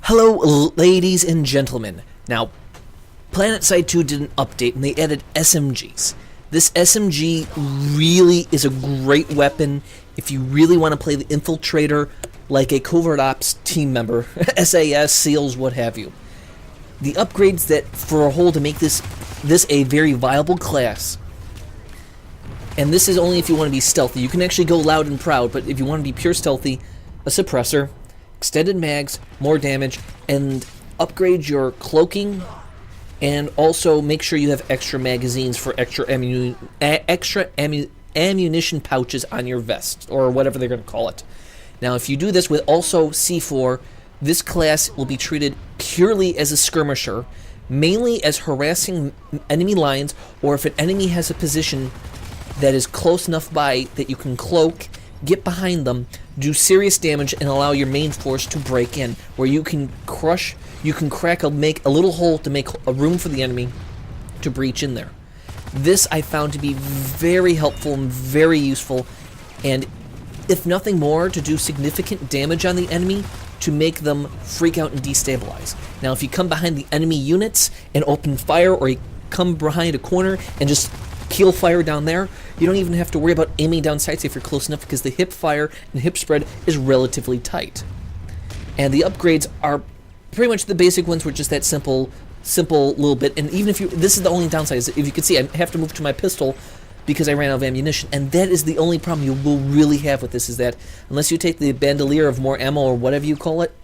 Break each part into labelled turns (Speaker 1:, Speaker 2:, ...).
Speaker 1: Hello, ladies and gentlemen. Now, Planetside 2 did an update and they added SMGs. This SMG really is a great weapon if you really want to play the infiltrator like a covert ops team member, SAS, SEALs, what have you. The upgrades that for a whole to make this a very viable class, and this is only if you want to be stealthy. You can actually go loud and proud, but if you want to be pure stealthy, a suppressor, extended mags, more damage, and upgrade your cloaking, and also make sure you have extra magazines for extra ammunition pouches on your vest, or whatever they're going to call it. Now, if you do this with also C4, this class will be treated purely as a skirmisher, mainly as harassing enemy lines, or if an enemy has a position that is close enough by that you can cloak, get behind them, do serious damage, and allow your main force to break in, where you can make a little hole to make a room for the enemy to breach in there. This I found to be very helpful and very useful, and if nothing more, to do significant damage on the enemy to make them freak out and destabilize. Now, if you come behind the enemy units and open fire, or you come behind a corner and just peel fire down there, you don't even have to worry about aiming down sights if you're close enough, because the hip fire and hip spread is relatively tight. And the upgrades are pretty much the basic ones, were just that simple little bit. And even if this is the only downside, is if you can see, I have to move to my pistol because I ran out of ammunition, and that is the only problem you will really have with this, is that unless you take the bandolier of more ammo, or whatever you call it,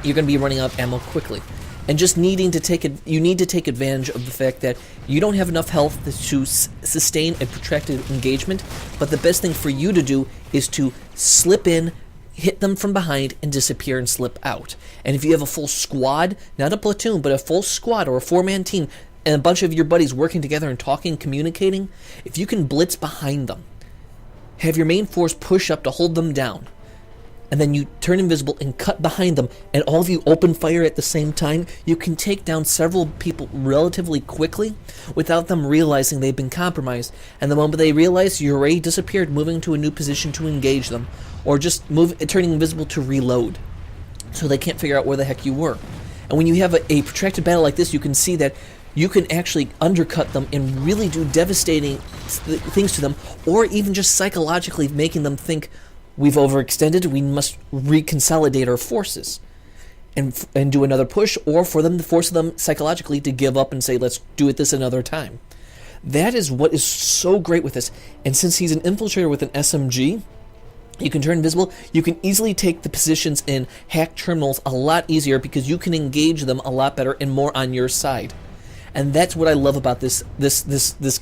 Speaker 1: you're going to be running out of ammo quickly. And just you need to take advantage of the fact that you don't have enough health to sustain a protracted engagement, but the best thing for you to do is to slip in, hit them from behind, and disappear and slip out. And if you have a full squad, not a platoon, but a full squad or a four-man team, and a bunch of your buddies working together and talking, communicating, if you can blitz behind them, have your main force push up to hold them down, and then you turn invisible and cut behind them, and all of you open fire at the same time, you can take down several people relatively quickly without them realizing they've been compromised. And the moment they realize, you're already disappeared, moving to a new position to engage them, or just turning invisible to reload, so they can't figure out where the heck you were. And when you have a protracted battle like this, you can see that you can actually undercut them and really do devastating things to them, or even just psychologically making them think, we've overextended, we must reconsolidate our forces and do another push, or for them to force them psychologically to give up and say, let's do it this another time. That is what is so great with this. And since he's an infiltrator with an SMG, you can turn invisible, you can easily take the positions in hack terminals a lot easier, because you can engage them a lot better and more on your side. And that's what I love about this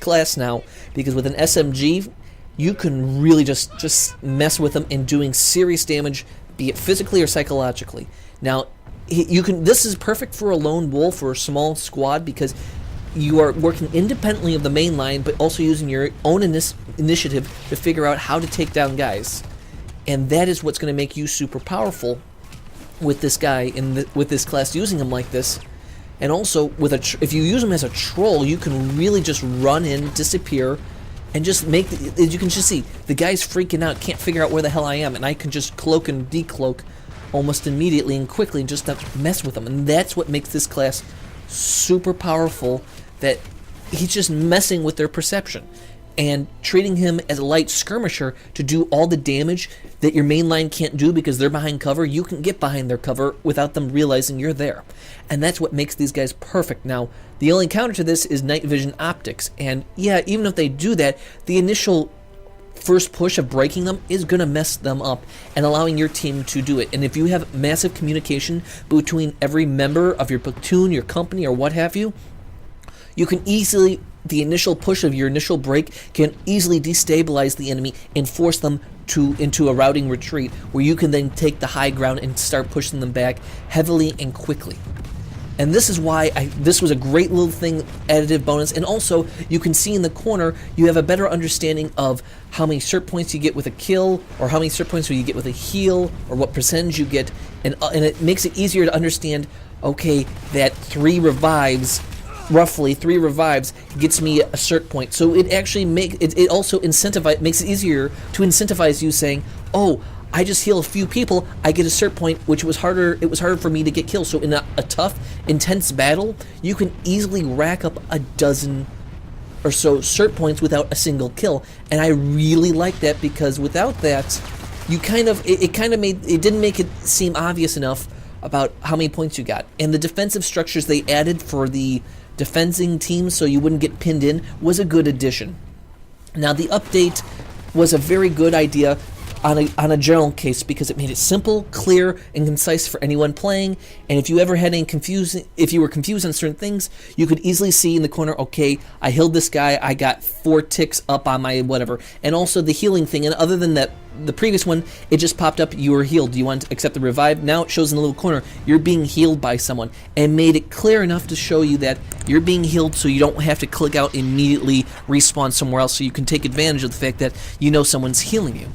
Speaker 1: class now, because with an SMG, you can really just mess with them in doing serious damage, be it physically or psychologically. Now, this is perfect for a lone wolf or a small squad, because you are working independently of the main line, but also using your own initiative to figure out how to take down guys. And that is what's going to make you super powerful with this guy, with this class, using him like this. And also, if you use him as a troll, you can really just run in, disappear, and just as you can just see, the guy's freaking out, can't figure out where the hell I am, and I can just cloak and decloak almost immediately and quickly, and just not mess with them. And that's what makes this class super powerful, that he's just messing with their perception and treating him as a light skirmisher to do all the damage that your main line can't do, because they're behind cover. You can get behind their cover without them realizing you're there. And that's what makes these guys perfect. Now, the only counter to this is night vision optics. And yeah, even if they do that, the initial first push of breaking them is going to mess them up and allowing your team to do it. And if you have massive communication between every member of your platoon, your company, or what have you, you can easily, the initial push of your initial break can easily destabilize the enemy and force them into a routing retreat, where you can then take the high ground and start pushing them back heavily and quickly. And this is why this was a great little thing, additive bonus. And also, you can see in the corner, you have a better understanding of how many cert points you get with a kill, or how many cert points you get with a heal, or what percentage you get. And it makes it easier to understand, okay, that roughly 3 revives gets me a cert point. So it actually makes it easier to incentivize you, saying, oh, I just heal a few people, I get a cert point, which was harder. It was harder for me to get kills. So in a tough, intense battle, you can easily rack up a dozen or so cert points without a single kill, and I really like that, because without that, you kind of it didn't make it seem obvious enough about how many points you got. And the defensive structures they added for the defending teams so you wouldn't get pinned in was a good addition. Now, the update was a very good idea on a general case, because it made it simple, clear, and concise for anyone playing. And if you ever had any if you were confused on certain things, you could easily see in the corner, okay, I healed this guy, I got 4 ticks up on my whatever. And also the healing thing, and other than that, the previous one, it just popped up, you were healed. Do you want to accept the revive? Now it shows in the little corner, you're being healed by someone, and made it clear enough to show you that you're being healed, so you don't have to click out immediately, respawn somewhere else, so you can take advantage of the fact that you know someone's healing you.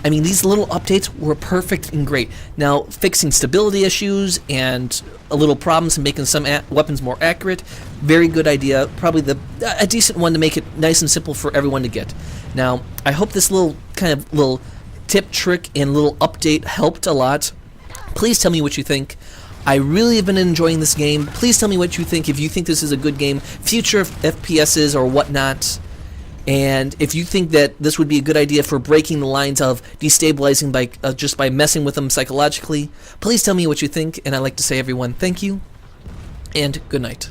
Speaker 1: I mean, these little updates were perfect and great. Now, fixing stability issues and a little problems and making some weapons more accurate, very good idea. Probably a decent one to make it nice and simple for everyone to get. Now, I hope this little tip, trick, and little update helped a lot. Please tell me what you think. I really have been enjoying this game. Please tell me what you think, if you think this is a good game, future FPSs or whatnot. And if you think that this would be a good idea for breaking the lines of destabilizing by just by messing with them psychologically, please tell me what you think. And I'd like to say, everyone, thank you and good night.